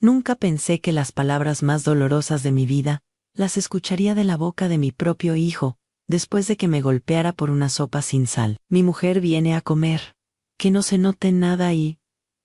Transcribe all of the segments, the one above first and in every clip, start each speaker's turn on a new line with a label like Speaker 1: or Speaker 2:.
Speaker 1: Nunca pensé que las palabras más dolorosas de mi vida las escucharía de la boca de mi propio hijo, después de que me golpeara por una sopa sin sal. Mi mujer viene a comer. Que no se note nada y...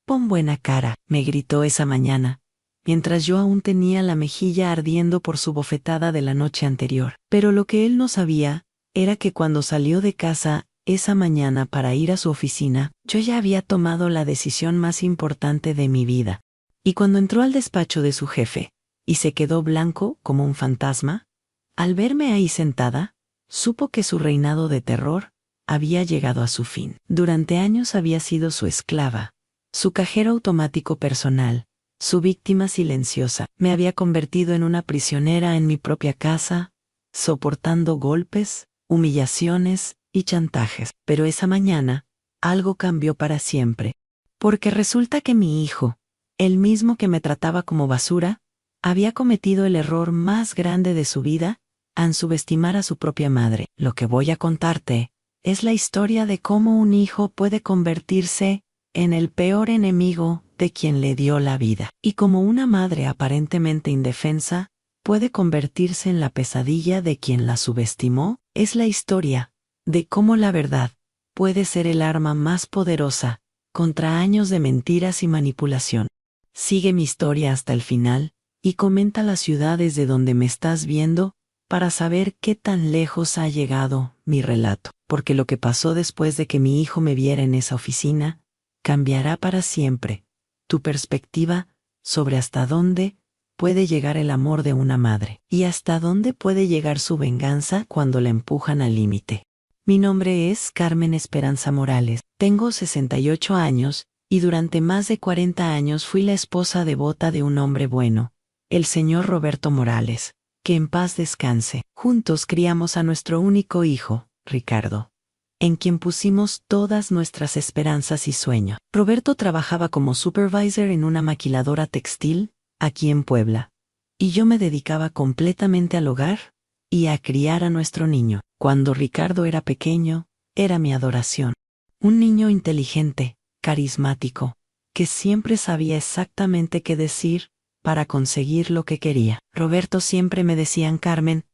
Speaker 1: Pon buena cara, me gritó esa mañana, mientras yo aún tenía la mejilla ardiendo por su bofetada de la noche anterior. Pero lo que él no sabía era que cuando salió de casa esa mañana para ir a su oficina, yo ya había tomado la decisión más importante de mi vida. Y cuando entró al despacho de su jefe, y se quedó blanco como un fantasma, al verme ahí sentada, supo que su reinado de terror había llegado a su fin. Durante años había sido su esclava, su cajero automático personal, su víctima silenciosa. Me había convertido en una prisionera en mi propia casa, soportando golpes, humillaciones y chantajes. Pero esa mañana, algo cambió para siempre. Porque resulta que mi hijo, el mismo que me trataba como basura, había cometido el error más grande de su vida al subestimar a su propia madre. Lo que voy a contarte es la historia de cómo un hijo puede convertirse en el peor enemigo de quien le dio la vida, y cómo una madre aparentemente indefensa puede convertirse en la pesadilla de quien la subestimó. Es la historia de cómo la verdad puede ser el arma más poderosa contra años de mentiras y manipulación. Sigue mi historia hasta el final y comenta las ciudades de donde me estás viendo para saber qué tan lejos ha llegado mi relato, porque lo que pasó después de que mi hijo me viera en esa oficina cambiará para siempre tu perspectiva sobre hasta dónde puede llegar el amor de una madre y hasta dónde puede llegar su venganza cuando la empujan al límite. Mi nombre es Carmen Esperanza Morales, tengo 68 años y durante más de 40 años fui la esposa devota de un hombre bueno, el señor Roberto Morales, que en paz descanse. Juntos criamos a nuestro único hijo, Ricardo, en quien pusimos todas nuestras esperanzas y sueños. Roberto trabajaba como supervisor en una maquiladora textil, aquí en Puebla, y yo me dedicaba completamente al hogar y a criar a nuestro niño. Cuando Ricardo era pequeño, era mi adoración. Un niño inteligente, carismático, que siempre sabía exactamente qué decir para conseguir lo que quería. Roberto siempre me decían: Carmen,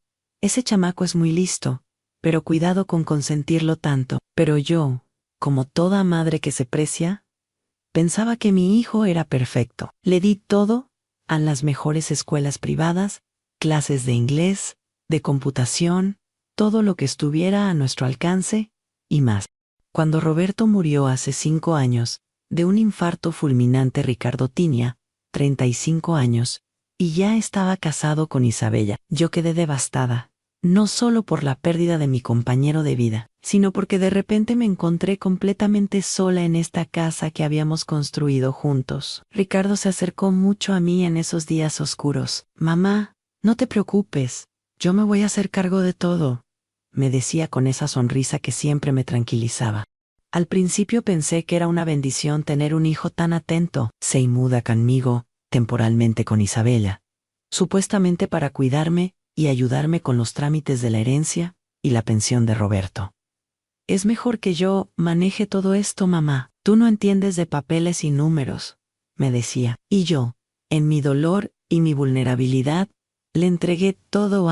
Speaker 1: ese chamaco es muy listo, pero cuidado con consentirlo tanto. Pero yo, como toda madre que se precia, pensaba que mi hijo era perfecto. Le di todo a las mejores escuelas privadas, clases de inglés, de computación, todo lo que estuviera a nuestro alcance, y más. Cuando Roberto murió hace 5 años, de un infarto fulminante, Ricardo tenía 35 años, y ya estaba casado con Isabella. Yo quedé devastada, no solo por la pérdida de mi compañero de vida, sino porque de repente me encontré completamente sola en esta casa que habíamos construido juntos. Ricardo se acercó mucho a mí en esos días oscuros. Mamá, no te preocupes, yo me voy a hacer cargo de todo, me decía con esa sonrisa que siempre me tranquilizaba. Al principio pensé que era una bendición tener un hijo tan atento. Se muda conmigo, temporalmente con Isabella, supuestamente para cuidarme y ayudarme con los trámites de la herencia y la pensión de Roberto. Es mejor que yo maneje todo esto, mamá. Tú no entiendes de papeles y números, me decía. Y yo, en mi dolor y mi vulnerabilidad, le entregué todo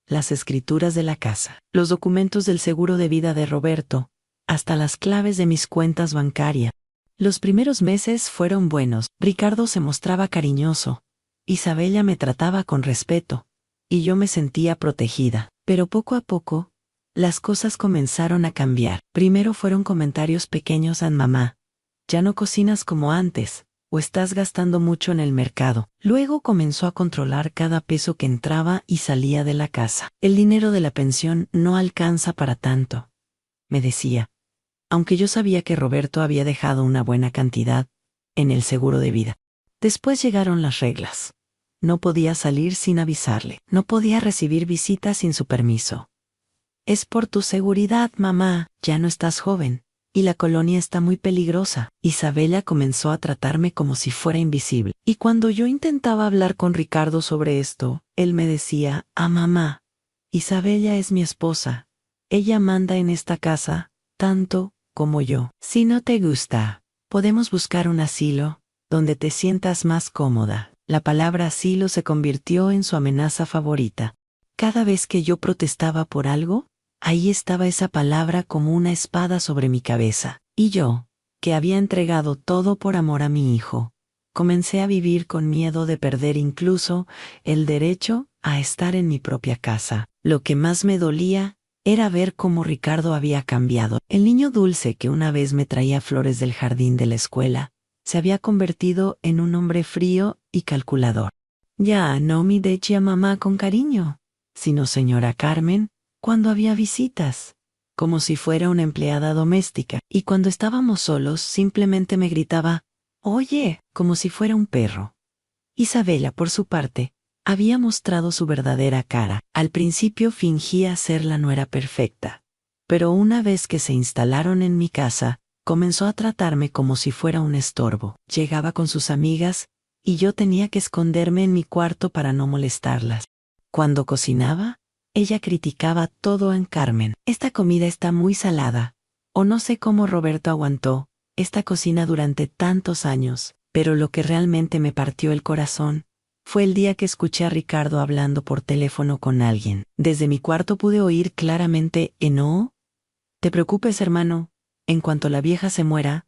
Speaker 1: las escrituras de la casa, los documentos del seguro de vida de Roberto, hasta las claves de mis cuentas bancarias. Los primeros meses fueron buenos. Ricardo se mostraba cariñoso, Isabella me trataba con respeto, y yo me sentía protegida. Pero poco a poco, las cosas comenzaron a cambiar. Primero fueron comentarios pequeños a mamá: ya no cocinas como antes, o estás gastando mucho en el mercado. Luego comenzó a controlar cada peso que entraba y salía de la casa. El dinero de la pensión no alcanza para tanto, me decía, aunque yo sabía que Roberto había dejado una buena cantidad en el seguro de vida. Después llegaron las reglas. No podía salir sin avisarle. No podía recibir visitas sin su permiso. Es por tu seguridad, mamá, ya no estás joven, y la colonia está muy peligrosa. Isabella comenzó a tratarme como si fuera invisible. Y cuando yo intentaba hablar con Ricardo sobre esto, él me decía: mamá, Isabella es mi esposa. Ella manda en esta casa, tanto como yo. Si no te gusta, podemos buscar un asilo donde te sientas más cómoda. La palabra asilo se convirtió en su amenaza favorita. Cada vez que yo protestaba por algo, ahí estaba esa palabra como una espada sobre mi cabeza. Y yo, que había entregado todo por amor a mi hijo, comencé a vivir con miedo de perder incluso el derecho a estar en mi propia casa. Lo que más me dolía era ver cómo Ricardo había cambiado. El niño dulce que una vez me traía flores del jardín de la escuela, se había convertido en un hombre frío y calculador. Ya no me decía mamá con cariño, sino señora Carmen, cuando había visitas, como si fuera una empleada doméstica, y cuando estábamos solos simplemente me gritaba, «Oye», como si fuera un perro. Isabela, por su parte, había mostrado su verdadera cara. Al principio fingía ser la nuera perfecta, pero una vez que se instalaron en mi casa, comenzó a tratarme como si fuera un estorbo. Llegaba con sus amigas, y yo tenía que esconderme en mi cuarto para no molestarlas. Cuando cocinaba, ella criticaba todo en Carmen. «Esta comida está muy salada», o no sé cómo Roberto aguantó esta cocina durante tantos años, pero lo que realmente me partió el corazón fue el día que escuché a Ricardo hablando por teléfono con alguien. Desde mi cuarto pude oír claramente, «No te preocupes, hermano, en cuanto la vieja se muera,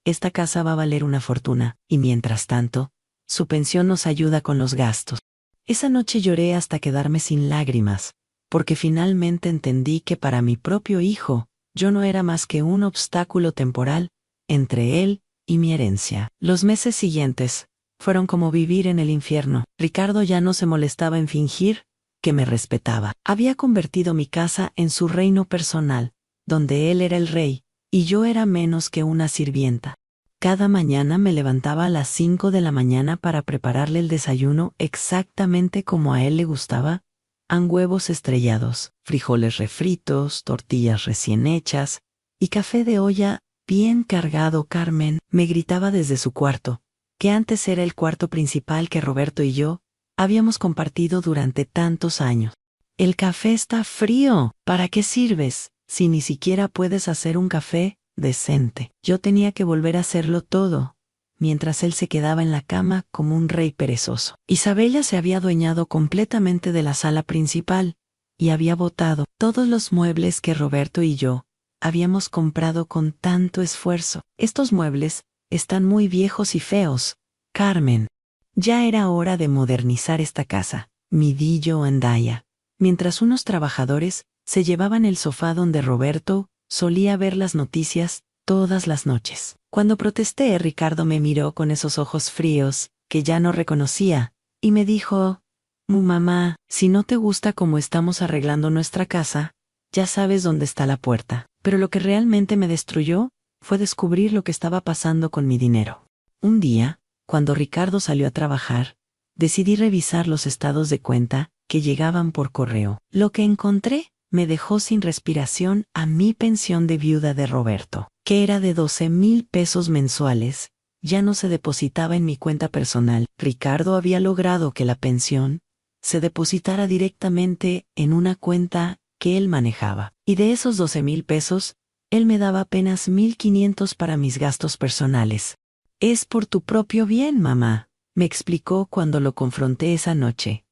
Speaker 1: esta casa va a valer una fortuna, y mientras tanto, su pensión nos ayuda con los gastos». Esa noche lloré hasta quedarme sin lágrimas, porque finalmente entendí que para mi propio hijo, yo no era más que un obstáculo temporal entre él y mi herencia. Los meses siguientes fueron como vivir en el infierno. Ricardo ya no se molestaba en fingir que me respetaba. Había convertido mi casa en su reino personal, donde él era el rey, y yo era menos que una sirvienta. Cada mañana me levantaba a las 5 de la mañana para prepararle el desayuno exactamente como a él le gustaba. Huevos estrellados, frijoles refritos, tortillas recién hechas y café de olla bien cargado. Carmen me gritaba desde su cuarto, que antes era el cuarto principal que Roberto y yo habíamos compartido durante tantos años. «El café está frío. ¿Para qué sirves si ni siquiera puedes hacer un café decente?» Yo tenía que volver a hacerlo todo, mientras él se quedaba en la cama como un rey perezoso. Isabela se había adueñado completamente de la sala principal, y había botado todos los muebles que Roberto y yo habíamos comprado con tanto esfuerzo. «Estos muebles están muy viejos y feos, Carmen. Ya era hora de modernizar esta casa», midí yo andaya, mientras unos trabajadores se llevaban el sofá donde Roberto solía ver las noticias todas las noches. Cuando protesté, Ricardo me miró con esos ojos fríos que ya no reconocía, y me dijo, «Mamá, si no te gusta cómo estamos arreglando nuestra casa, ya sabes dónde está la puerta». Pero lo que realmente me destruyó fue descubrir lo que estaba pasando con mi dinero. Un día, cuando Ricardo salió a trabajar, decidí revisar los estados de cuenta que llegaban por correo. Lo que encontré me dejó sin respiración a mi pensión de viuda de Roberto, que era de 12,000 pesos mensuales, ya no se depositaba en mi cuenta personal. Ricardo había logrado que la pensión se depositara directamente en una cuenta que él manejaba, y de esos 12,000 pesos, él me daba apenas 1,500 para mis gastos personales. «Es por tu propio bien, mamá», me explicó cuando lo confronté esa noche.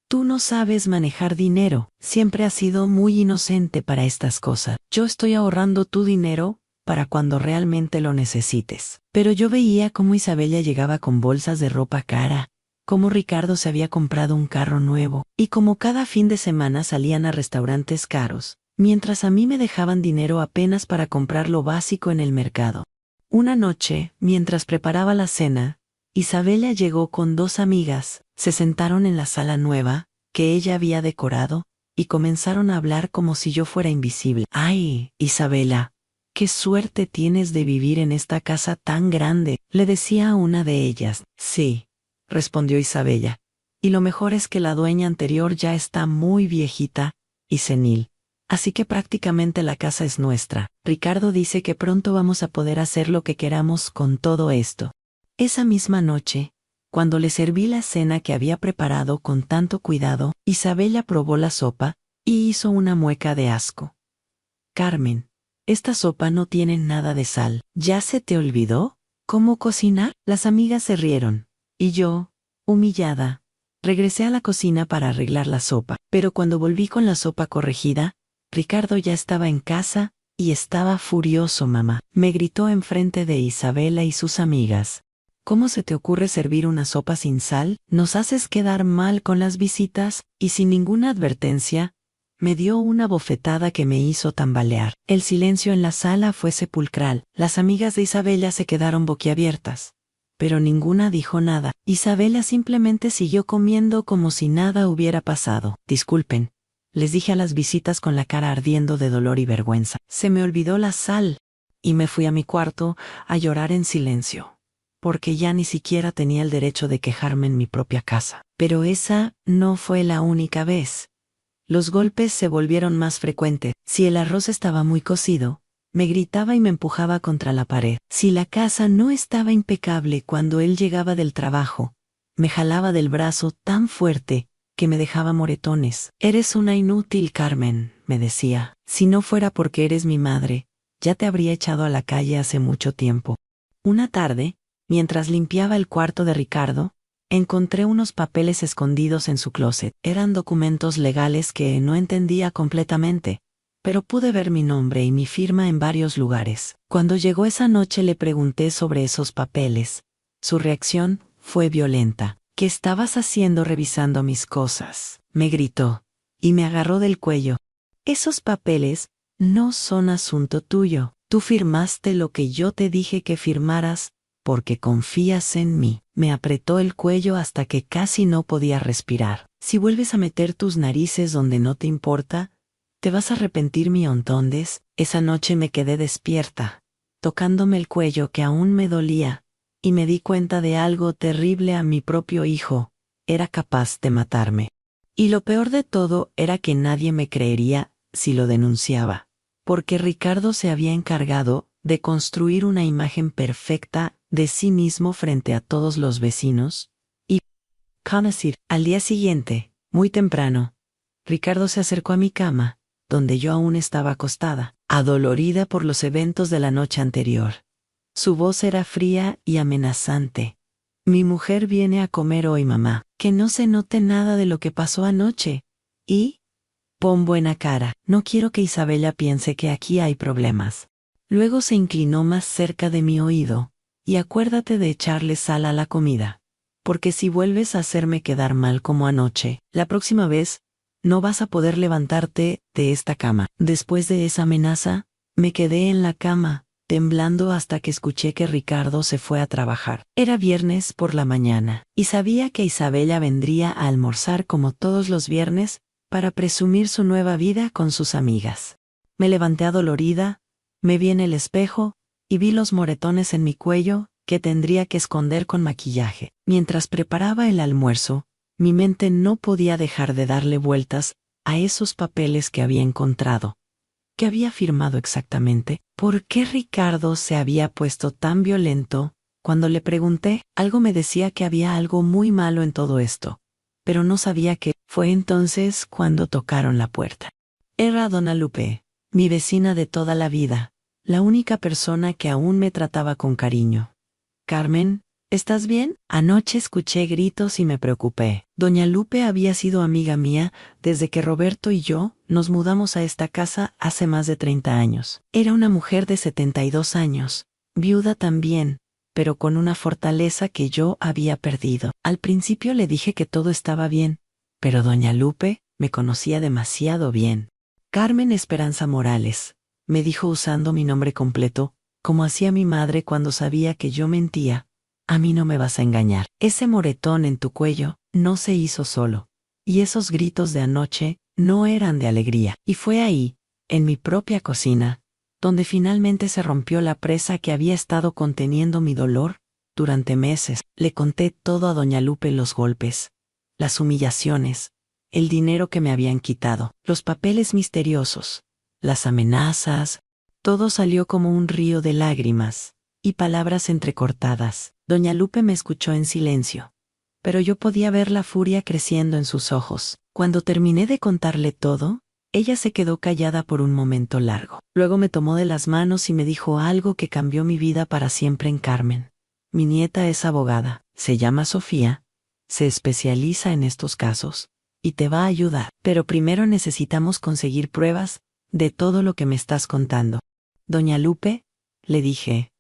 Speaker 1: «Tú no sabes manejar dinero, siempre has sido muy inocente para estas cosas. Yo estoy ahorrando tu dinero para cuando realmente lo necesites». Pero yo veía cómo Isabela llegaba con bolsas de ropa cara, cómo Ricardo se había comprado un carro nuevo, y cómo cada fin de semana salían a restaurantes caros, mientras a mí me dejaban dinero apenas para comprar lo básico en el mercado. Una noche, mientras preparaba la cena, Isabela llegó con 2 amigas, se sentaron en la sala nueva que ella había decorado, y comenzaron a hablar como si yo fuera invisible. «Ay, Isabela, qué suerte tienes de vivir en esta casa tan grande», le decía a una de ellas. «Sí», respondió Isabela, «y lo mejor es que la dueña anterior ya está muy viejita y senil, así que prácticamente la casa es nuestra. Ricardo dice que pronto vamos a poder hacer lo que queramos con todo esto». Esa misma noche, cuando le serví la cena que había preparado con tanto cuidado, Isabela probó la sopa y hizo una mueca de asco. «Carmen, esta sopa no tiene nada de sal. ¿Ya se te olvidó cómo cocinar?» Las amigas se rieron, y yo, Humillada, regresé a la cocina para arreglar la sopa, pero cuando volví con la sopa corregida, Ricardo ya estaba en casa y estaba furioso, mamá. Me gritó enfrente de Isabela y sus amigas. ¿Cómo se te ocurre servir una sopa sin sal? Nos haces quedar mal con las visitas, y sin ninguna advertencia, me dio una bofetada que me hizo tambalear. El silencio en la sala fue sepulcral. Las amigas de Isabela se quedaron boquiabiertas, pero ninguna dijo nada. Isabela simplemente siguió comiendo como si nada hubiera pasado. Disculpen, les dije a las visitas con la cara ardiendo de dolor y vergüenza. Se me olvidó la sal, y me fui a mi cuarto a llorar en silencio, porque ya ni siquiera tenía el derecho de quejarme en mi propia casa. Pero esa no fue la única vez. Los golpes se volvieron más frecuentes. Si el arroz estaba muy cocido, me gritaba y me empujaba contra la pared. Si la casa no estaba impecable cuando él llegaba del trabajo, me jalaba del brazo tan fuerte que me dejaba moretones. Eres una inútil, Carmen, me decía. Si no fuera porque eres mi madre, ya te habría echado a la calle hace mucho tiempo. Una tarde, mientras limpiaba el cuarto de Ricardo, encontré unos papeles escondidos en su closet. Eran documentos legales que no entendía completamente, pero pude ver mi nombre y mi firma en varios lugares. Cuando llegó esa noche le pregunté sobre esos papeles. Su reacción fue violenta. ¿Qué estabas haciendo revisando mis cosas?, me gritó, y me agarró del cuello. Esos papeles no son asunto tuyo. Tú firmaste lo que yo te dije que firmaras porque confías en mí. Me apretó el cuello hasta que casi no podía respirar. Si vuelves a meter tus narices donde no te importa, te vas a arrepentir montones. Esa noche me quedé despierta, tocándome el cuello que aún me dolía, y me di cuenta de algo terrible. A mi propio hijo era capaz de matarme. Y lo peor de todo era que nadie me creería si lo denunciaba, porque Ricardo se había encargado de construir una imagen perfecta de sí mismo frente a todos los vecinos. Y, conocir, al día siguiente, muy temprano, Ricardo se acercó a mi cama, donde yo aún estaba acostada, adolorida por los eventos de la noche anterior. Su voz era fría y amenazante. Mi mujer viene a comer hoy, mamá. Que no se note nada de lo que pasó anoche. Y pon buena cara. No quiero que Isabela piense que aquí hay problemas. Luego se inclinó más cerca de mi oído. Y acuérdate de echarle sal a la comida, porque si vuelves a hacerme quedar mal como anoche, la próxima vez no vas a poder levantarte de esta cama. Después de esa amenaza, me quedé en la cama, temblando hasta que escuché que Ricardo se fue a trabajar. Era viernes por la mañana, y sabía que Isabela vendría a almorzar como todos los viernes para presumir su nueva vida con sus amigas. Me levanté adolorida, me vi en el espejo, y vi los moretones en mi cuello que tendría que esconder con maquillaje. Mientras preparaba el almuerzo, mi mente no podía dejar de darle vueltas a esos papeles que había encontrado. ¿Qué había firmado exactamente? ¿Por qué Ricardo se había puesto tan violento? Cuando le pregunté, algo me decía que había algo muy malo en todo esto, pero no sabía qué. Fue entonces cuando tocaron la puerta. Era Dona Lupe, mi vecina de toda la vida, la única persona que aún me trataba con cariño. Carmen, ¿estás bien? Anoche escuché gritos y me preocupé. Doña Lupe había sido amiga mía desde que Roberto y yo nos mudamos a esta casa hace más de 30 años. Era una mujer de 72 años, viuda también, pero con una fortaleza que yo había perdido. Al principio le dije que todo estaba bien, pero Doña Lupe me conocía demasiado bien. Carmen Esperanza Morales, me dijo usando mi nombre completo, como hacía mi madre cuando sabía que yo mentía. A mí no me vas a engañar. Ese moretón en tu cuello no se hizo solo. Y esos gritos de anoche no eran de alegría. Y fue ahí, en mi propia cocina, donde finalmente se rompió la presa que había estado conteniendo mi dolor durante meses. Le conté todo a Doña Lupe: los golpes, las humillaciones, el dinero que me habían quitado, los papeles misteriosos, las amenazas. Todo salió como un río de lágrimas y palabras entrecortadas. Doña Lupe me escuchó en silencio, pero yo podía ver la furia creciendo en sus ojos. Cuando terminé de contarle todo, ella se quedó callada por un momento largo. Luego me tomó de las manos y me dijo algo que cambió mi vida para siempre. En Carmen, mi nieta es abogada, se llama Sofía, se especializa en estos casos y te va a ayudar. Pero primero necesitamos conseguir pruebas de todo lo que me estás contando. Doña Lupe, le dije,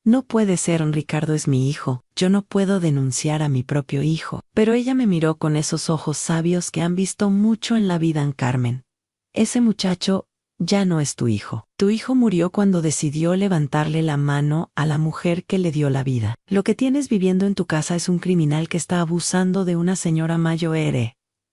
Speaker 1: no puede ser, Ricardo es mi hijo, yo no puedo denunciar a mi propio hijo. Pero ella me miró con esos ojos sabios que han visto mucho en la vida, Carmen. Ese muchacho ya no es tu hijo. Tu hijo murió cuando decidió levantarle la mano a la mujer que le dio la vida. Lo que tienes viviendo en tu casa es un criminal que está abusando de una señora mayor.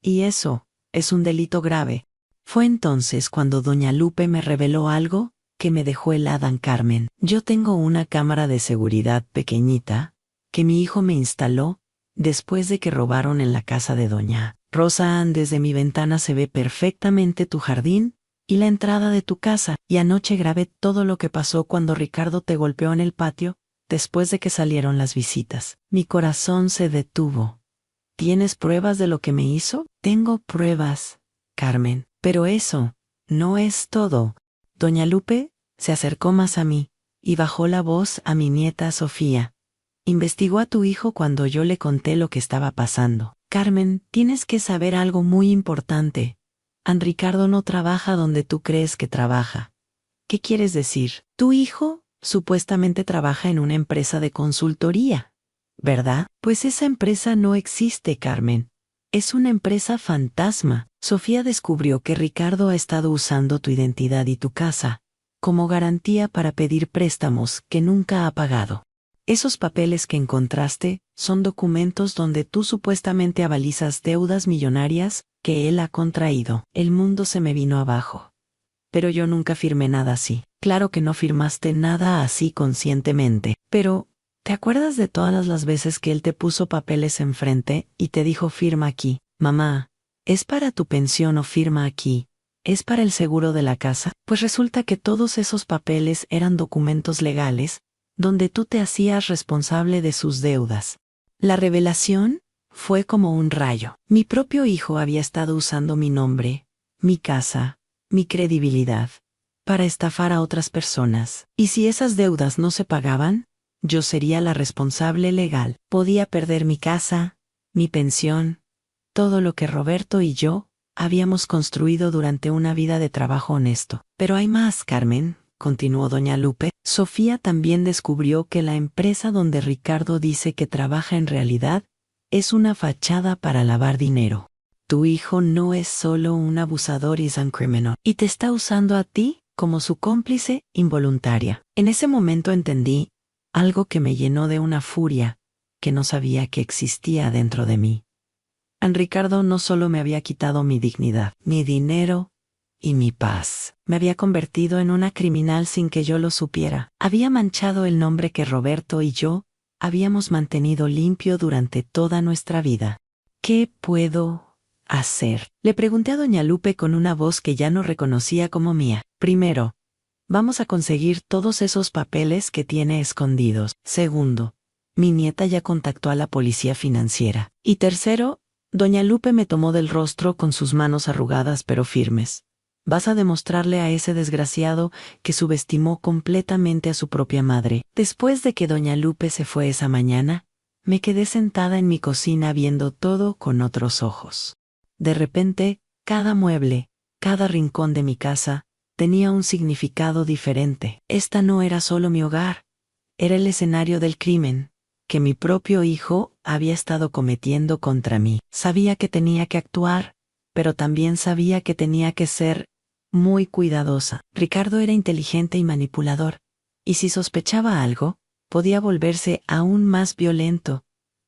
Speaker 1: Y eso es un delito grave. Fue entonces cuando doña Lupe me reveló algo que me dejó helada, Carmen. Yo tengo una cámara de seguridad pequeñita que mi hijo me instaló después de que robaron en la casa de doña Rosa. Desde mi ventana se ve perfectamente tu jardín y la entrada de tu casa, y anoche grabé todo lo que pasó cuando Ricardo te golpeó en el patio después de que salieron las visitas. Mi corazón se detuvo. ¿Tienes pruebas de lo que me hizo? Tengo pruebas, Carmen, pero eso no es todo. Doña Lupe se acercó más a mí y bajó la voz a mi nieta Sofía. Investigó a tu hijo cuando yo le conté lo que estaba pasando. Carmen, tienes que saber algo muy importante. Ricardo no trabaja donde tú crees que trabaja. ¿Qué quieres decir? Tu hijo supuestamente trabaja en una empresa de consultoría, ¿verdad? Pues esa empresa no existe, Carmen. Es una empresa fantasma. Sofía descubrió que Ricardo ha estado usando tu identidad y tu casa como garantía para pedir préstamos que nunca ha pagado. Esos papeles que encontraste son documentos donde tú supuestamente avalizas deudas millonarias que él ha contraído. El mundo se me vino abajo. Pero yo nunca firmé nada así. Claro que no firmaste nada así conscientemente. Pero, ¿te acuerdas de todas las veces que él te puso papeles enfrente y te dijo firma aquí? Mamá, ¿es para tu pensión o firma aquí? ¿Es para el seguro de la casa? Pues resulta que todos esos papeles eran documentos legales donde tú te hacías responsable de sus deudas. La revelación fue como un rayo. Mi propio hijo había estado usando mi nombre, mi casa, mi credibilidad, para estafar a otras personas. Y si esas deudas no se pagaban, yo sería la responsable legal. Podía perder mi casa, mi pensión, todo lo que Roberto y yo habíamos construido durante una vida de trabajo honesto. Pero hay más, Carmen, continuó doña Lupe. Sofía también descubrió que la empresa donde Ricardo dice que trabaja en realidad es una fachada para lavar dinero. Tu hijo no es solo un abusador y un criminal, y te está usando a ti como su cómplice involuntaria. En ese momento entendí algo que me llenó de una furia que no sabía que existía dentro de mí. Ricardo no solo me había quitado mi dignidad, mi dinero y mi paz. Me había convertido en una criminal sin que yo lo supiera. Había manchado el nombre que Roberto y yo habíamos mantenido limpio durante toda nuestra vida. ¿Qué puedo hacer? Le pregunté a doña Lupe con una voz que ya no reconocía como mía. Primero, vamos a conseguir todos esos papeles que tiene escondidos. Segundo, mi nieta ya contactó a la policía financiera. Y tercero, doña Lupe me tomó del rostro con sus manos arrugadas pero firmes. Vas a demostrarle a ese desgraciado que subestimó completamente a su propia madre. Después de que doña Lupe se fue esa mañana, me quedé sentada en mi cocina viendo todo con otros ojos. De repente, cada mueble, cada rincón de mi casa, tenía un significado diferente. Esta no era solo mi hogar, era el escenario del crimen que mi propio hijo había estado cometiendo contra mí. Sabía que tenía que actuar, pero también sabía que tenía que ser muy cuidadosa. Ricardo era inteligente y manipulador, y si sospechaba algo, podía volverse aún más violento,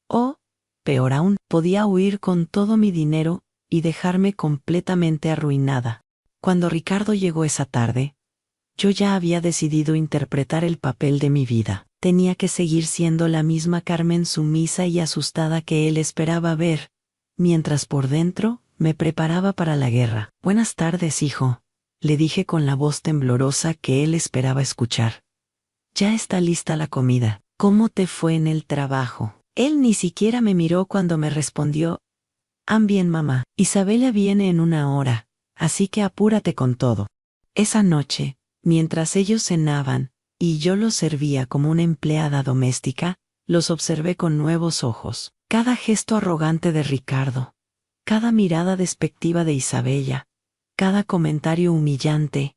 Speaker 1: o, peor aún, podía huir con todo mi dinero y dejarme completamente arruinada. Cuando Ricardo llegó esa tarde, yo ya había decidido interpretar el papel de mi vida. Tenía que seguir siendo la misma Carmen sumisa y asustada que él esperaba ver, mientras por dentro me preparaba para la guerra. Buenas tardes, hijo, le dije con la voz temblorosa que él esperaba escuchar. Ya está lista la comida. ¿Cómo te fue en el trabajo? Él ni siquiera me miró cuando me respondió. Bien, mamá. Isabela viene en una hora, así que apúrate con todo. Esa noche, mientras ellos cenaban, y yo los servía como una empleada doméstica, los observé con nuevos ojos. Cada gesto arrogante de Ricardo, cada mirada despectiva de Isabella, cada comentario humillante,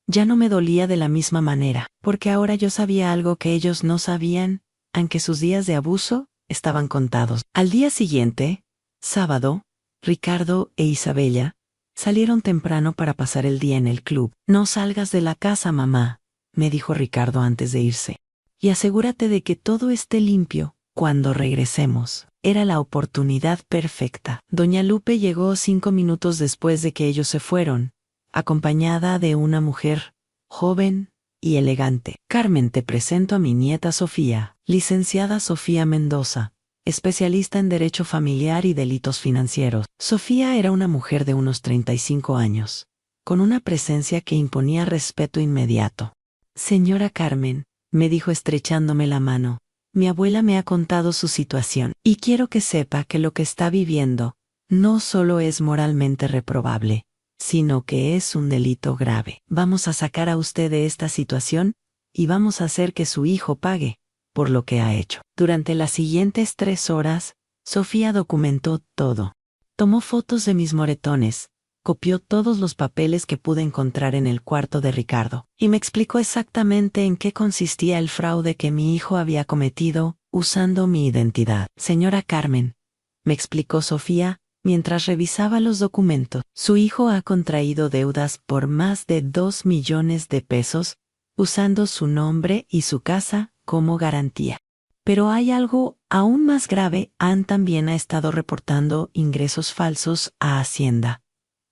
Speaker 1: ya no me dolía de la misma manera, porque ahora yo sabía algo que ellos no sabían, aunque sus días de abuso estaban contados. Al día siguiente, sábado, Ricardo e Isabella salieron temprano para pasar el día en el club. No salgas de la casa, mamá, me dijo Ricardo antes de irse. Y asegúrate de que todo esté limpio cuando regresemos. Era la oportunidad perfecta. Doña Lupe llegó 5 minutos después de que ellos se fueron, acompañada de una mujer joven y elegante. Carmen, te presento a mi nieta Sofía, licenciada Sofía Mendoza, especialista en Derecho Familiar y Delitos Financieros. Sofía era una mujer de unos 35 años, con una presencia que imponía respeto inmediato. Señora Carmen, me dijo estrechándome la mano, mi abuela me ha contado su situación, y quiero que sepa que lo que está viviendo no solo es moralmente reprobable, sino que es un delito grave. Vamos a sacar a usted de esta situación y vamos a hacer que su hijo pague por lo que ha hecho. Durante las siguientes 3 horas, Sofía documentó todo. Tomó fotos de mis moretones, copió todos los papeles que pude encontrar en el cuarto de Ricardo, y me explicó exactamente en qué consistía el fraude que mi hijo había cometido usando mi identidad. Señora Carmen, me explicó Sofía, mientras revisaba los documentos, su hijo ha contraído deudas por más de 2 millones de pesos, usando su nombre y su casa como garantía. Pero hay algo aún más grave, Ann también ha estado reportando ingresos falsos a Hacienda,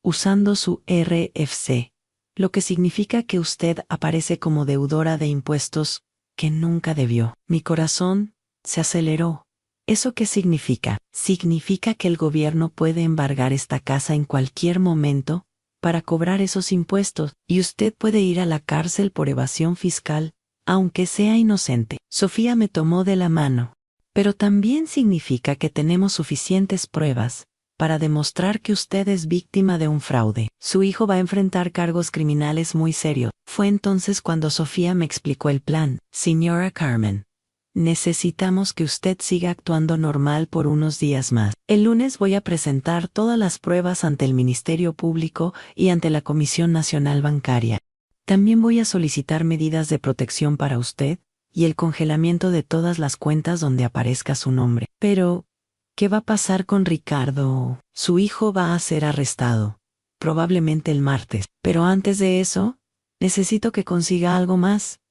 Speaker 1: usando su RFC, lo que significa que usted aparece como deudora de impuestos que nunca debió. Mi corazón se aceleró. ¿Eso qué significa? Significa que el gobierno puede embargar esta casa en cualquier momento para cobrar esos impuestos, y usted puede ir a la cárcel por evasión fiscal, aunque sea inocente. Sofía me tomó de la mano. Pero también significa que tenemos suficientes pruebas para demostrar que usted es víctima de un fraude. Su hijo va a enfrentar cargos criminales muy serios. Fue entonces cuando Sofía me explicó el plan. Señora Carmen, necesitamos que usted siga actuando normal por unos días más. El lunes voy a presentar todas las pruebas ante el Ministerio Público y ante la Comisión Nacional Bancaria. También voy a solicitar medidas de protección para usted y el congelamiento de todas las cuentas donde aparezca su nombre. Pero, ¿qué va a pasar con Ricardo? Su hijo va a ser arrestado, probablemente el martes. Pero antes de eso, necesito que consiga algo más.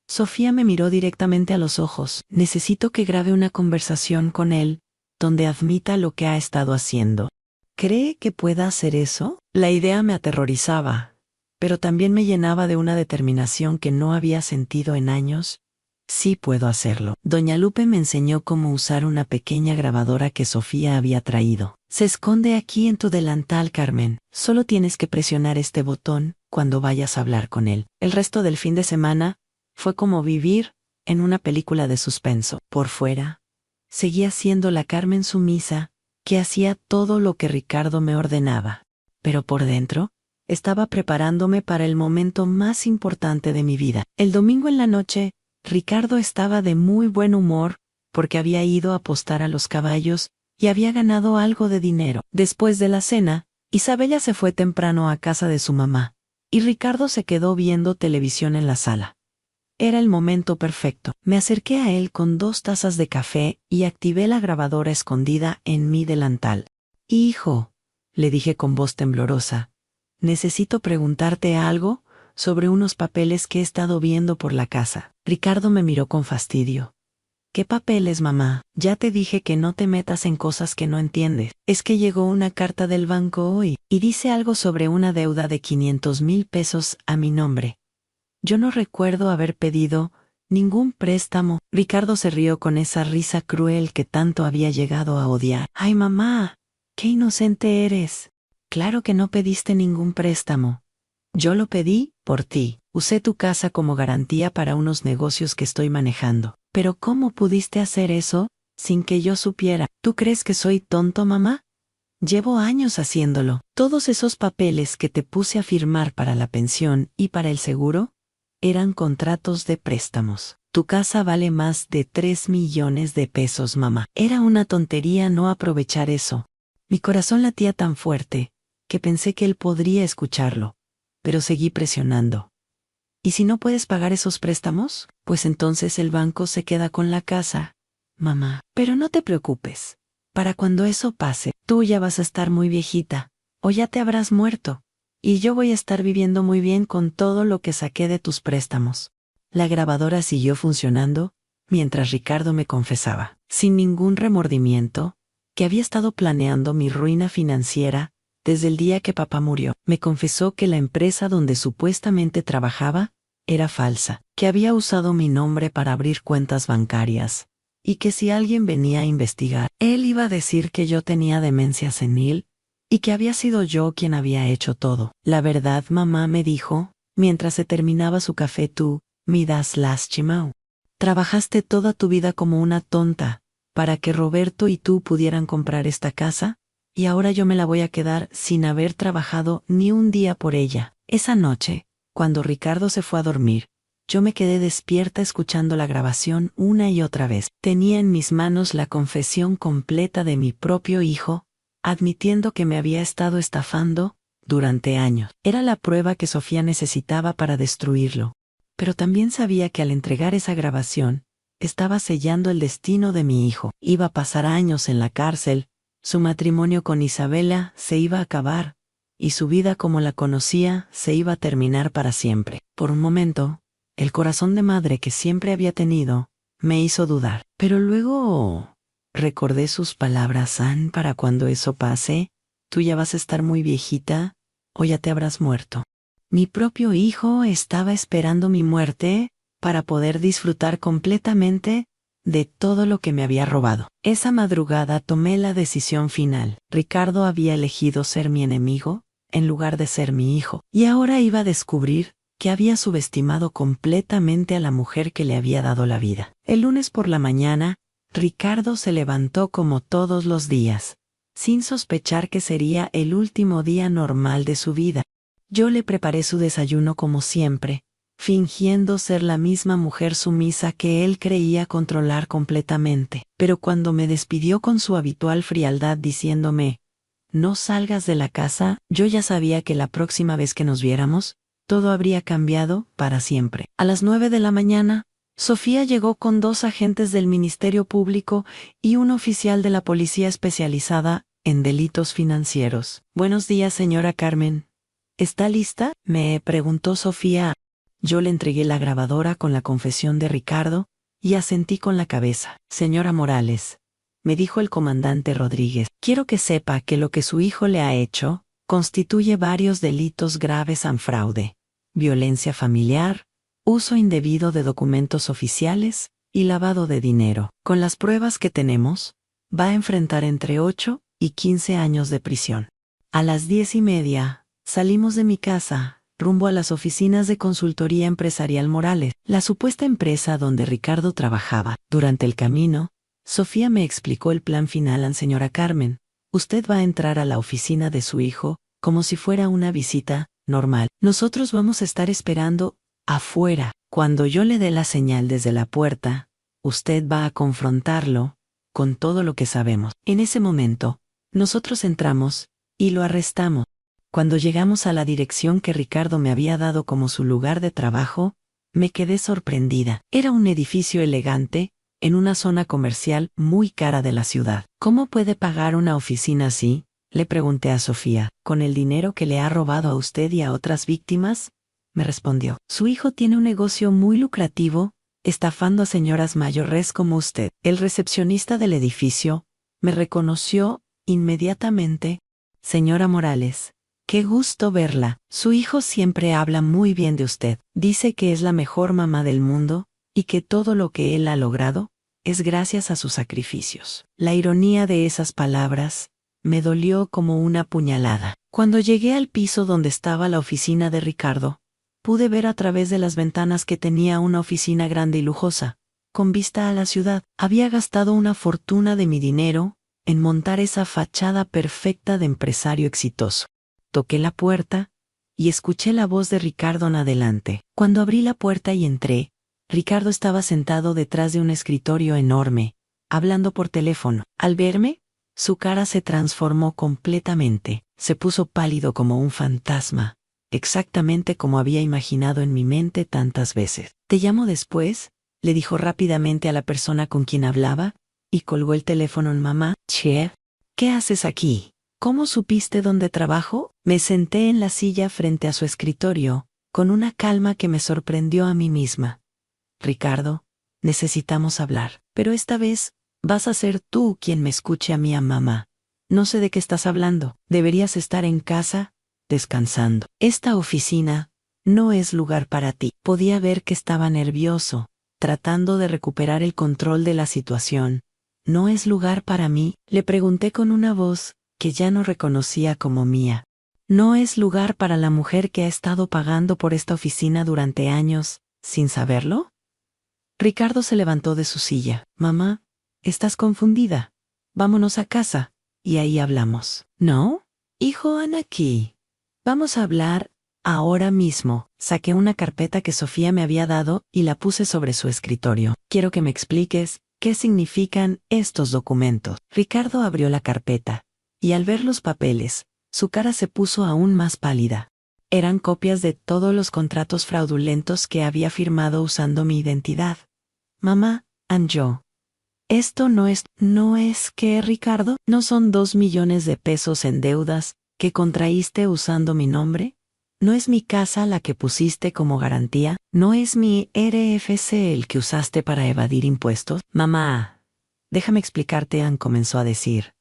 Speaker 1: Sofía me miró directamente a los ojos. Necesito que grabe una conversación con él, donde admita lo que ha estado haciendo. ¿Cree que pueda hacer eso? La idea me aterrorizaba, pero también me llenaba de una determinación que no había sentido en años. Sí puedo hacerlo. Doña Lupe me enseñó cómo usar una pequeña grabadora que Sofía había traído. Se esconde aquí en tu delantal, Carmen. Solo tienes que presionar este botón cuando vayas a hablar con él. El resto del fin de semana fue como vivir en una película de suspenso. Por fuera, seguía siendo la Carmen sumisa, que hacía todo lo que Ricardo me ordenaba. Pero por dentro, estaba preparándome para el momento más importante de mi vida. El domingo en la noche, Ricardo estaba de muy buen humor porque había ido a apostar a los caballos y había ganado algo de dinero. Después de la cena, Isabella se fue temprano a casa de su mamá, y Ricardo se quedó viendo televisión en la sala. Era el momento perfecto. Me acerqué a él con 2 tazas de café y activé la grabadora escondida en mi delantal. Hijo, le dije con voz temblorosa, necesito preguntarte algo sobre unos papeles que he estado viendo por la casa. Ricardo me miró con fastidio. ¿Qué papeles, mamá? Ya te dije que no te metas en cosas que no entiendes. Es que llegó una carta del banco hoy, y dice algo sobre una deuda de 500,000 pesos a mi nombre. Yo no recuerdo haber pedido ningún préstamo. Ricardo se rió con esa risa cruel que tanto había llegado a odiar. ¡Ay, mamá! ¡Qué inocente eres! Claro que no pediste ningún préstamo. Yo lo pedí por ti. Usé tu casa como garantía para unos negocios que estoy manejando. Pero ¿cómo pudiste hacer eso sin que yo supiera? ¿Tú crees que soy tonto, mamá? Llevo años haciéndolo. Todos esos papeles que te puse a firmar para la pensión y para el seguro eran contratos de préstamos. Tu casa vale más de 3 millones de pesos, mamá. Era una tontería no aprovechar eso. Mi corazón latía tan fuerte que pensé que él podría escucharlo, pero seguí presionando. ¿Y si no puedes pagar esos préstamos? Pues entonces el banco se queda con la casa, mamá. Pero no te preocupes. Para cuando eso pase, tú ya vas a estar muy viejita, o ya te habrás muerto, y yo voy a estar viviendo muy bien con todo lo que saqué de tus préstamos. La grabadora siguió funcionando, mientras Ricardo me confesaba, sin ningún remordimiento, que había estado planeando mi ruina financiera desde el día que papá murió. Me confesó que la empresa donde supuestamente trabajaba era falsa, que había usado mi nombre para abrir cuentas bancarias, y que si alguien venía a investigar, él iba a decir que yo tenía demencia senil, y que había sido yo quien había hecho todo. La verdad, mamá, me dijo, mientras se terminaba su café, tú, mi das lastimado. Trabajaste toda tu vida como una tonta, para que Roberto y tú pudieran comprar esta casa, y ahora yo me la voy a quedar sin haber trabajado ni un día por ella. Esa noche, cuando Ricardo se fue a dormir, yo me quedé despierta escuchando la grabación una y otra vez. Tenía en mis manos la confesión completa de mi propio hijo, admitiendo que me había estado estafando durante años. Era la prueba que Sofía necesitaba para destruirlo. Pero también sabía que al entregar esa grabación, estaba sellando el destino de mi hijo. Iba a pasar años en la cárcel, su matrimonio con Isabela se iba a acabar, y su vida como la conocía se iba a terminar para siempre. Por un momento, el corazón de madre que siempre había tenido me hizo dudar. Pero luego recordé sus palabras: Ann, para cuando eso pase, tú ya vas a estar muy viejita o ya te habrás muerto. Mi propio hijo estaba esperando mi muerte para poder disfrutar completamente de todo lo que me había robado. Esa madrugada tomé la decisión final. Ricardo había elegido ser mi enemigo en lugar de ser mi hijo, y ahora iba a descubrir que había subestimado completamente a la mujer que le había dado la vida. El lunes por la mañana, Ricardo se levantó como todos los días, sin sospechar que sería el último día normal de su vida. Yo le preparé su desayuno como siempre, fingiendo ser la misma mujer sumisa que él creía controlar completamente. Pero cuando me despidió con su habitual frialdad diciéndome, no salgas de la casa, yo ya sabía que la próxima vez que nos viéramos, todo habría cambiado para siempre. A las 9 de la mañana, Sofía llegó con 2 agentes del Ministerio Público y un oficial de la policía especializada en delitos financieros. Buenos días, señora Carmen. ¿Está lista?, me preguntó Sofía. Yo le entregué la grabadora con la confesión de Ricardo y asentí con la cabeza. Señora Morales, me dijo el comandante Rodríguez, quiero que sepa que lo que su hijo le ha hecho constituye varios delitos graves en fraude, violencia familiar, uso indebido de documentos oficiales y lavado de dinero. Con las pruebas que tenemos, va a enfrentar entre 8 y 15 años de prisión. A las 10:30, salimos de mi casa, rumbo a las oficinas de consultoría empresarial Morales, la supuesta empresa donde Ricardo trabajaba. Durante el camino, Sofía me explicó el plan final a señora Carmen. Usted va a entrar a la oficina de su hijo como si fuera una visita normal. Nosotros vamos a estar esperando afuera. Cuando yo le dé la señal desde la puerta, usted va a confrontarlo con todo lo que sabemos. En ese momento, nosotros entramos y lo arrestamos. Cuando llegamos a la dirección que Ricardo me había dado como su lugar de trabajo, me quedé sorprendida. Era un edificio elegante, en una zona comercial muy cara de la ciudad. ¿Cómo puede pagar una oficina así?, le pregunté a Sofía. ¿Con el dinero que le ha robado a usted y a otras víctimas?, me respondió. Su hijo tiene un negocio muy lucrativo, estafando a señoras mayores como usted. El recepcionista del edificio me reconoció inmediatamente. Señora Morales, qué gusto verla. Su hijo siempre habla muy bien de usted. Dice que es la mejor mamá del mundo y que todo lo que él ha logrado es gracias a sus sacrificios. La ironía de esas palabras me dolió como una puñalada. Cuando llegué al piso donde estaba la oficina de Ricardo, pude ver a través de las ventanas que tenía una oficina grande y lujosa, con vista a la ciudad. Había gastado una fortuna de mi dinero en montar esa fachada perfecta de empresario exitoso. Toqué la puerta y escuché la voz de Ricardo en adelante. Cuando abrí la puerta y entré, Ricardo estaba sentado detrás de un escritorio enorme, hablando por teléfono. Al verme, su cara se transformó completamente. Se puso pálido como un fantasma, exactamente como había imaginado en mi mente tantas veces. «Te llamo después», le dijo rápidamente a la persona con quien hablaba, y colgó el teléfono en mamá. «Chef, ¿qué haces aquí? ¿Cómo supiste dónde trabajo?» Me senté en la silla frente a su escritorio, con una calma que me sorprendió a mí misma. «Ricardo, necesitamos hablar, pero esta vez vas a ser tú quien me escuche a mí, a mamá. No sé de qué estás hablando. Deberías estar en casa, descansando. Esta oficina no es lugar para ti». Podía ver que estaba nervioso, tratando de recuperar el control de la situación. «¿No es lugar para mí?», le pregunté con una voz que ya no reconocía como mía. «¿No es lugar para la mujer que ha estado pagando por esta oficina durante años, sin saberlo?» Ricardo se levantó de su silla. «Mamá, estás confundida. Vámonos a casa, y ahí hablamos». «¿No? Hijo, aquí. Vamos a hablar ahora mismo». Saqué una carpeta que Sofía me había dado y la puse sobre su escritorio. «Quiero que me expliques qué significan estos documentos». Ricardo abrió la carpeta, y al ver los papeles, su cara se puso aún más pálida. Eran copias de todos los contratos fraudulentos que había firmado usando mi identidad. «Mamá, yo. Esto no es que, Ricardo, ¿no son 2 millones de pesos en deudas que contraíste usando mi nombre? ¿No es mi casa la que pusiste como garantía? ¿No es mi RFC el que usaste para evadir impuestos?» «Mamá, déjame explicarte», Ann comenzó a decir.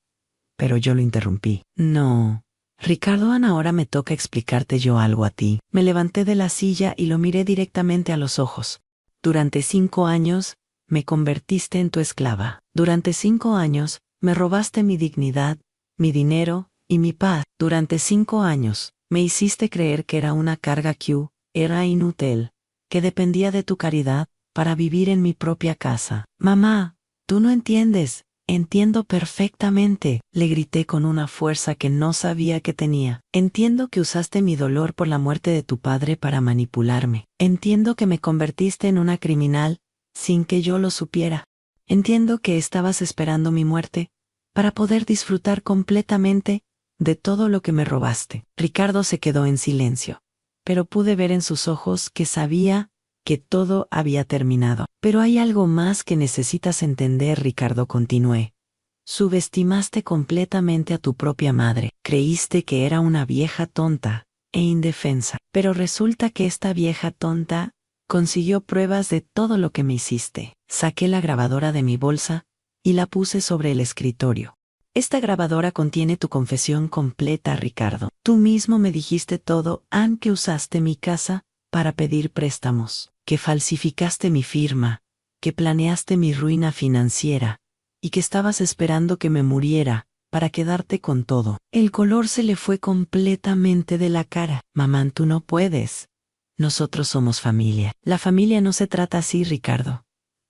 Speaker 1: Pero yo lo interrumpí. «No. Ricardo, Ann, ahora me toca explicarte yo algo a ti». Me levanté de la silla y lo miré directamente a los ojos. «Durante 5 años, me convertiste en tu esclava. Durante 5 años, me robaste mi dignidad, mi dinero y mi paz. Durante 5 años, me hiciste creer que era una carga que era inútil, que dependía de tu caridad para vivir en mi propia casa». «Mamá, tú no entiendes». «Entiendo perfectamente», le grité con una fuerza que no sabía que tenía. «Entiendo que usaste mi dolor por la muerte de tu padre para manipularme. Entiendo que me convertiste en una criminal sin que yo lo supiera. Entiendo que estabas esperando mi muerte para poder disfrutar completamente de todo lo que me robaste». Ricardo se quedó en silencio, pero pude ver en sus ojos que sabía que todo había terminado. «Pero hay algo más que necesitas entender», Ricardo, continué. «Subestimaste completamente a tu propia madre. Creíste que era una vieja tonta e indefensa. Pero resulta que esta vieja tonta consiguió pruebas de todo lo que me hiciste». Saqué la grabadora de mi bolsa y la puse sobre el escritorio. «Esta grabadora contiene tu confesión completa, Ricardo. Tú mismo me dijiste todo, aunque usaste mi casa para pedir préstamos, que falsificaste mi firma, que planeaste mi ruina financiera, y que estabas esperando que me muriera para quedarte con todo». El color se le fue completamente de la cara. «Mamá, tú no puedes. Nosotros somos familia». «La familia no se trata así, Ricardo.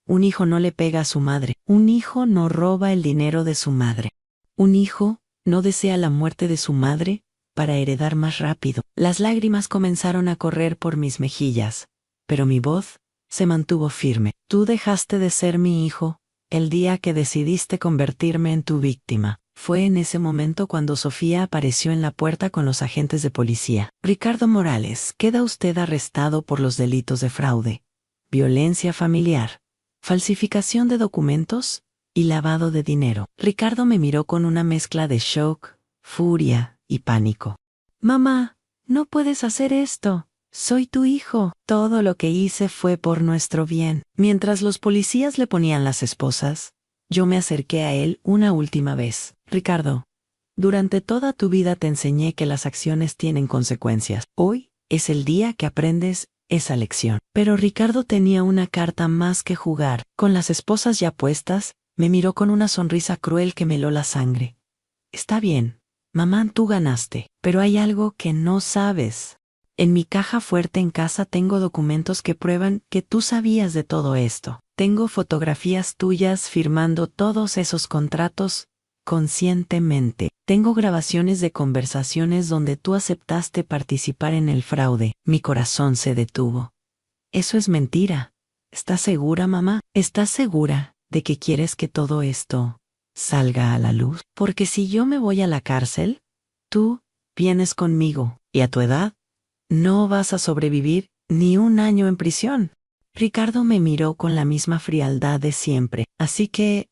Speaker 1: Un hijo no le pega a su madre. Un hijo no roba el dinero de su madre. Un hijo no desea la muerte de su madre para heredar más rápido». Las lágrimas comenzaron a correr por mis mejillas, pero mi voz se mantuvo firme. «Tú dejaste de ser mi hijo el día que decidiste convertirme en tu víctima». Fue en ese momento cuando Sofía apareció en la puerta con los agentes de policía. «Ricardo Morales, queda usted arrestado por los delitos de fraude, violencia familiar, falsificación de documentos y lavado de dinero». Ricardo me miró con una mezcla de shock, furia y pánico. «Mamá, no puedes hacer esto. Soy tu hijo. Todo lo que hice fue por nuestro bien». Mientras los policías le ponían las esposas, yo me acerqué a él una última vez. «Ricardo, durante toda tu vida te enseñé que las acciones tienen consecuencias. Hoy es el día que aprendes esa lección». Pero Ricardo tenía una carta más que jugar. Con las esposas ya puestas, me miró con una sonrisa cruel que me heló la sangre. «Está bien, mamá, tú ganaste, pero hay algo que no sabes. En mi caja fuerte en casa tengo documentos que prueban que tú sabías de todo esto. Tengo fotografías tuyas firmando todos esos contratos conscientemente. Tengo grabaciones de conversaciones donde tú aceptaste participar en el fraude». Mi corazón se detuvo. «Eso es mentira. ¿Estás segura, mamá? ¿Estás segura de que quieres que todo esto salga a la luz? Porque si yo me voy a la cárcel, tú vienes conmigo, y a tu edad, no vas a sobrevivir ni un año en prisión. Ricardo me miró con la misma frialdad de siempre, así que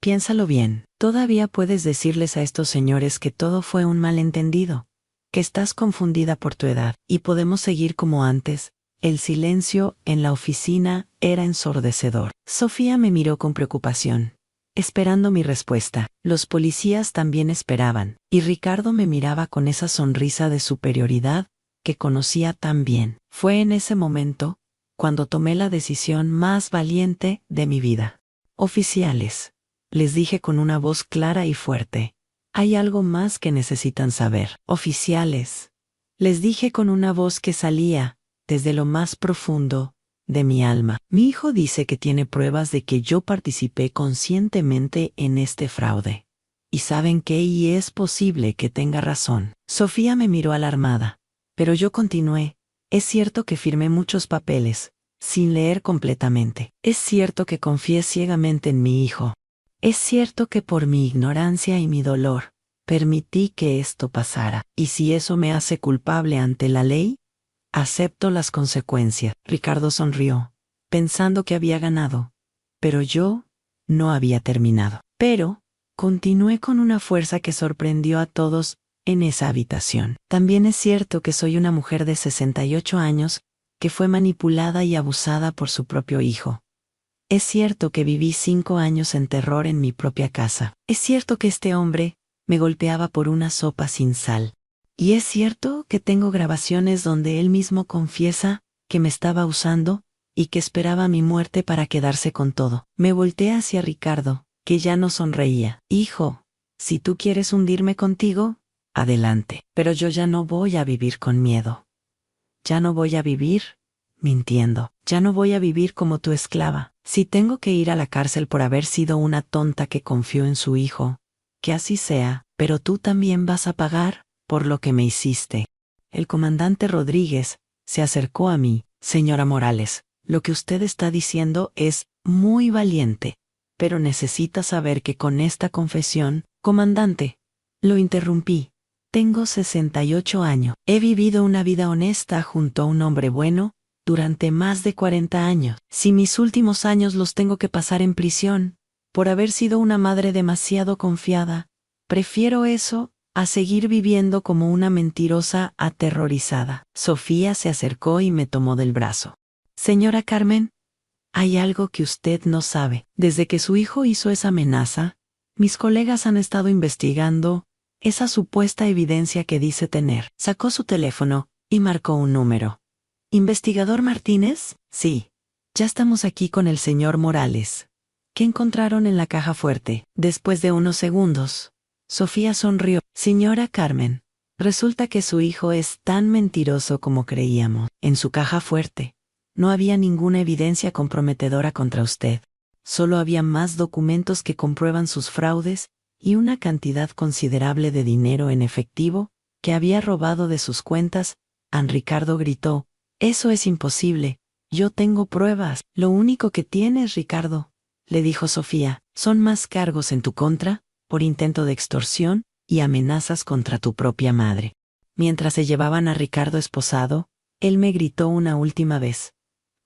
Speaker 1: piénsalo bien. Todavía puedes decirles a estos señores que todo fue un malentendido, que estás confundida por tu edad, y podemos seguir como antes. El silencio en la oficina era ensordecedor. Sofía me miró con preocupación, esperando mi respuesta. Los policías también esperaban, y Ricardo me miraba con esa sonrisa de superioridad que conocía tan bien. Fue en ese momento cuando tomé la decisión más valiente de mi vida. Oficiales, les dije con una voz clara y fuerte, hay algo más que necesitan saber. Oficiales, les dije con una voz que salía desde lo más profundo de mi alma. Mi hijo dice que tiene pruebas de que yo participé conscientemente en este fraude. ¿Y saben qué? Y es posible que tenga razón. Sofía me miró alarmada, pero yo continué. Es cierto que firmé muchos papeles, sin leer completamente. Es cierto que confié ciegamente en mi hijo. Es cierto que por mi ignorancia y mi dolor, permití que esto pasara. Y si eso me hace culpable ante la ley, acepto las consecuencias. Ricardo sonrió, pensando que había ganado. Pero yo no había terminado. Pero continué con una fuerza que sorprendió a todos en esa habitación. También es cierto que soy una mujer de 68 años que fue manipulada y abusada por su propio hijo. Es cierto que viví 5 años en terror en mi propia casa. Es cierto que este hombre me golpeaba por una sopa sin sal. Y es cierto que tengo grabaciones donde él mismo confiesa que me estaba usando y que esperaba mi muerte para quedarse con todo. Me volteé hacia Ricardo, que ya no sonreía. Hijo, si tú quieres hundirme contigo, adelante. Pero yo ya no voy a vivir con miedo. Ya no voy a vivir mintiendo. Ya no voy a vivir como tu esclava. Si tengo que ir a la cárcel por haber sido una tonta que confió en su hijo, que así sea, pero tú también vas a pagar por lo que me hiciste. El comandante Rodríguez se acercó a mí. Señora Morales, lo que usted está diciendo es muy valiente, pero necesita saber que con esta confesión, comandante, lo interrumpí. Tengo 68 años. He vivido una vida honesta junto a un hombre bueno durante más de 40 años. Si mis últimos años los tengo que pasar en prisión por haber sido una madre demasiado confiada, prefiero eso a seguir viviendo como una mentirosa aterrorizada. Sofía se acercó y me tomó del brazo. Señora Carmen, hay algo que usted no sabe. Desde que su hijo hizo esa amenaza, mis colegas han estado investigando esa supuesta evidencia que dice tener. Sacó su teléfono y marcó un número. ¿Investigador Martínez? Sí. Ya estamos aquí con el señor Morales. ¿Qué encontraron en la caja fuerte? Después de unos segundos, Sofía sonrió. Señora Carmen, resulta que su hijo es tan mentiroso como creíamos. En su caja fuerte no había ninguna evidencia comprometedora contra usted. Solo había más documentos que comprueban sus fraudes y una cantidad considerable de dinero en efectivo que había robado de sus cuentas. Ricardo gritó. Eso es imposible. Yo tengo pruebas. Lo único que tienes, Ricardo, le dijo Sofía, son más cargos en tu contra, por intento de extorsión y amenazas contra tu propia madre. Mientras se llevaban a Ricardo esposado, él me gritó una última vez.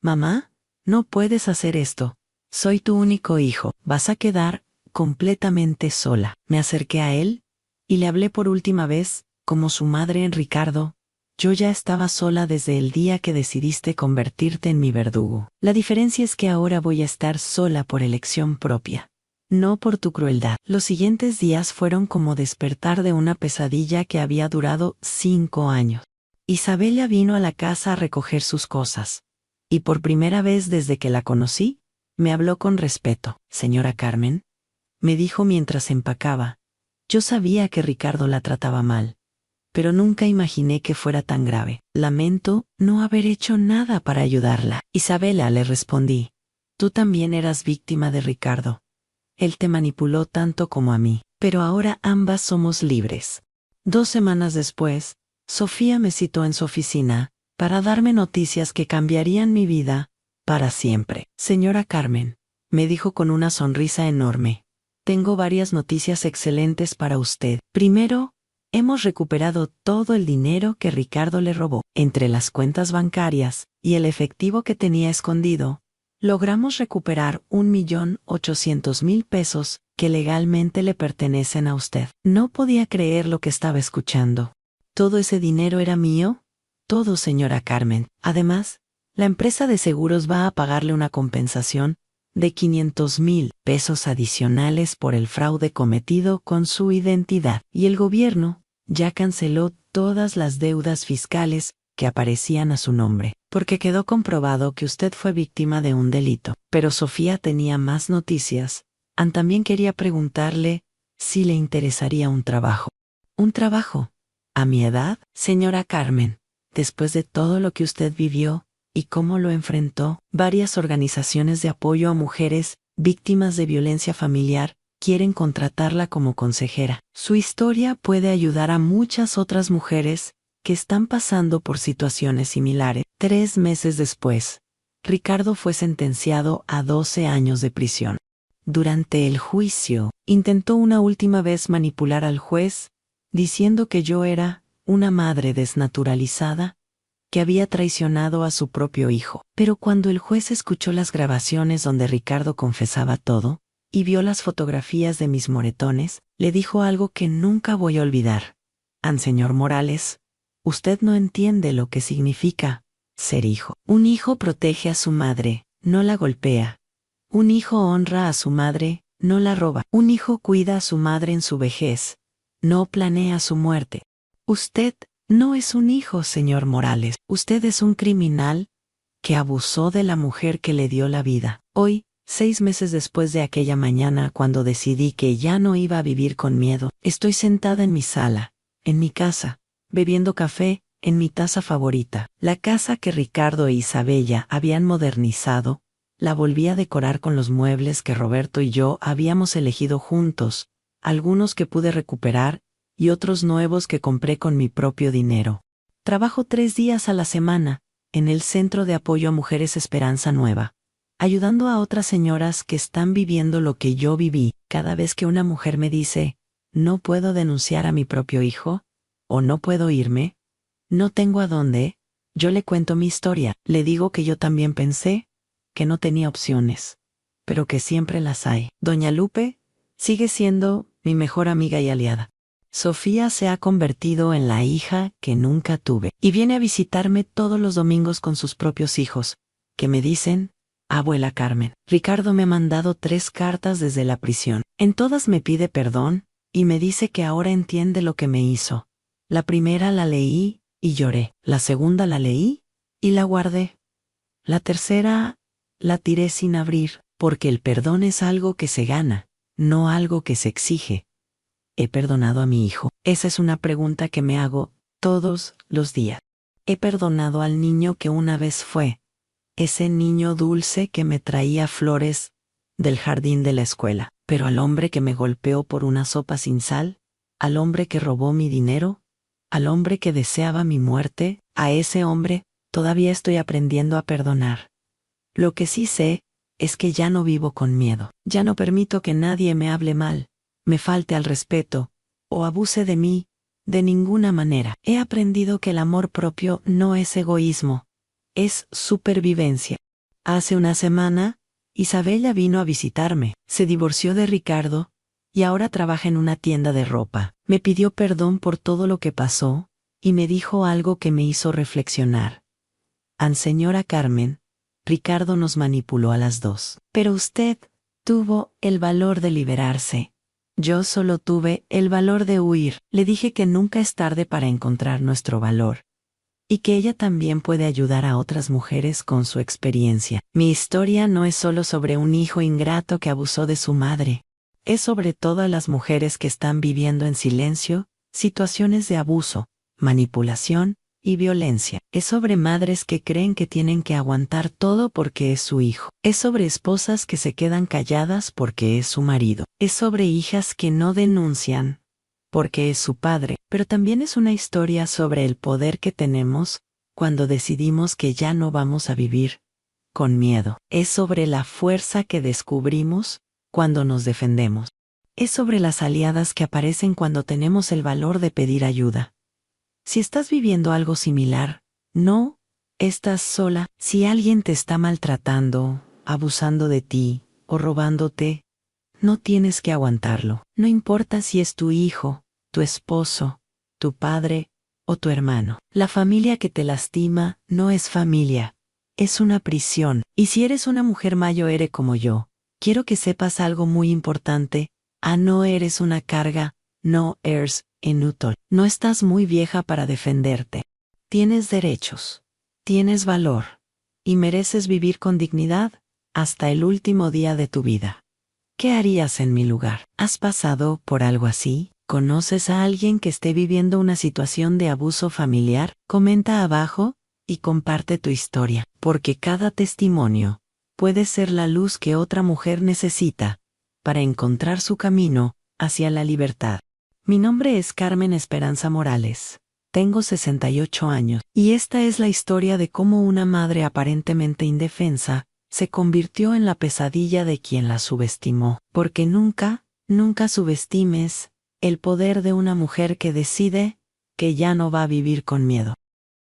Speaker 1: Mamá, no puedes hacer esto. Soy tu único hijo. Vas a quedar completamente sola. Me acerqué a él y le hablé por última vez, como su madre en Ricardo. Yo ya estaba sola desde el día que decidiste convertirte en mi verdugo. La diferencia es que ahora voy a estar sola por elección propia, no por tu crueldad. Los siguientes días fueron como despertar de una pesadilla que había durado 5 años. Isabella vino a la casa a recoger sus cosas, y por primera vez desde que la conocí, me habló con respeto. Señora Carmen, me dijo mientras empacaba, yo sabía que Ricardo la trataba mal, pero nunca imaginé que fuera tan grave. Lamento no haber hecho nada para ayudarla. Isabela, le respondí, tú también eras víctima de Ricardo. Él te manipuló tanto como a mí, pero ahora ambas somos libres. 2 semanas después, Sofía me citó en su oficina para darme noticias que cambiarían mi vida para siempre. Señora Carmen, me dijo con una sonrisa enorme, tengo varias noticias excelentes para usted. Primero, hemos recuperado todo el dinero que Ricardo le robó. Entre las cuentas bancarias y el efectivo que tenía escondido, logramos recuperar 1.800.000 pesos que legalmente le pertenecen a usted. No podía creer lo que estaba escuchando. ¿Todo ese dinero era mío? Todo, señora Carmen. Además, la empresa de seguros va a pagarle una compensación de 500.000 pesos adicionales por el fraude cometido con su identidad. Y el gobierno ya canceló todas las deudas fiscales que aparecían a su nombre, porque quedó comprobado que usted fue víctima de un delito. Pero Sofía tenía más noticias. Ann también quería preguntarle si le interesaría un trabajo. ¿Un trabajo? ¿A mi edad? Señora Carmen, después de todo lo que usted vivió y cómo lo enfrentó, varias organizaciones de apoyo a mujeres víctimas de violencia familiar quieren contratarla como consejera. Su historia puede ayudar a muchas otras mujeres que están pasando por situaciones similares. 3 meses después, Ricardo fue sentenciado a 12 años de prisión. Durante el juicio, intentó una última vez manipular al juez, diciendo que yo era una madre desnaturalizada que había traicionado a su propio hijo. Pero cuando el juez escuchó las grabaciones donde Ricardo confesaba todo, y vio las fotografías de mis moretones, le dijo algo que nunca voy a olvidar. An señor Morales, usted no entiende lo que significa ser hijo. Un hijo protege a su madre, no la golpea. Un hijo honra a su madre, no la roba. Un hijo cuida a su madre en su vejez, no planea su muerte. Usted no es un hijo, señor Morales. Usted es un criminal que abusó de la mujer que le dio la vida. Hoy, 6 meses después de aquella mañana cuando decidí que ya no iba a vivir con miedo, estoy sentada en mi sala, en mi casa, bebiendo café en mi taza favorita. La casa que Ricardo e Isabella habían modernizado, la volví a decorar con los muebles que Roberto y yo habíamos elegido juntos, algunos que pude recuperar y otros nuevos que compré con mi propio dinero. Trabajo 3 días a la semana en el Centro de Apoyo a Mujeres Esperanza Nueva, ayudando a otras señoras que están viviendo lo que yo viví. Cada vez que una mujer me dice, no puedo denunciar a mi propio hijo, o no puedo irme, no tengo a dónde, yo le cuento mi historia. Le digo que yo también pensé que no tenía opciones, pero que siempre las hay. Doña Lupe sigue siendo mi mejor amiga y aliada. Sofía se ha convertido en la hija que nunca tuve y viene a visitarme todos los domingos con sus propios hijos, que me dicen, abuela Carmen. Ricardo me ha mandado 3 cartas desde la prisión. En todas me pide perdón y me dice que ahora entiende lo que me hizo. La primera la leí y lloré. La segunda la leí y la guardé. La tercera la tiré sin abrir, porque el perdón es algo que se gana, no algo que se exige. ¿He perdonado a mi hijo? Esa es una pregunta que me hago todos los días. He perdonado al niño que una vez fue, ese niño dulce que me traía flores del jardín de la escuela, pero al hombre que me golpeó por una sopa sin sal, al hombre que robó mi dinero, al hombre que deseaba mi muerte, a ese hombre todavía estoy aprendiendo a perdonar. Lo que sí sé es que ya no vivo con miedo, ya no permito que nadie me hable mal, me falte al respeto, o abuse de mí, de ninguna manera. He aprendido que el amor propio no es egoísmo, es supervivencia. Hace una semana, Isabella vino a visitarme, se divorció de Ricardo, y ahora trabaja en una tienda de ropa. Me pidió perdón por todo lo que pasó, y me dijo algo que me hizo reflexionar. An señora Carmen, Ricardo nos manipuló a las 2. Pero usted tuvo el valor de liberarse. Yo solo tuve el valor de huir. Le dije que nunca es tarde para encontrar nuestro valor. Y que ella también puede ayudar a otras mujeres con su experiencia. Mi historia no es solo sobre un hijo ingrato que abusó de su madre. Es sobre todas las mujeres que están viviendo en silencio situaciones de abuso, manipulación y violencia. Es sobre madres que creen que tienen que aguantar todo porque es su hijo. Es sobre esposas que se quedan calladas porque es su marido. Es sobre hijas que no denuncian porque es su padre. Pero también es una historia sobre el poder que tenemos cuando decidimos que ya no vamos a vivir con miedo. Es sobre la fuerza que descubrimos cuando nos defendemos. Es sobre las aliadas que aparecen cuando tenemos el valor de pedir ayuda. Si estás viviendo algo similar, no estás sola. Si alguien te está maltratando, abusando de ti o robándote, no tienes que aguantarlo. No importa si es tu hijo, tu esposo, tu padre o tu hermano. La familia que te lastima no es familia, es una prisión. Y si eres una mujer mayor como yo, quiero que sepas algo muy importante. No eres una carga, no eres inútil. No estás muy vieja para defenderte. Tienes derechos, tienes valor y mereces vivir con dignidad hasta el último día de tu vida. ¿Qué harías en mi lugar? ¿Has pasado por algo así? ¿Conoces a alguien que esté viviendo una situación de abuso familiar? Comenta abajo y comparte tu historia, porque cada testimonio puede ser la luz que otra mujer necesita para encontrar su camino hacia la libertad. Mi nombre es Carmen Esperanza Morales. Tengo 68 años y esta es la historia de cómo una madre aparentemente indefensa se convirtió en la pesadilla de quien la subestimó. Porque nunca subestimes el poder de una mujer que decide que ya no va a vivir con miedo.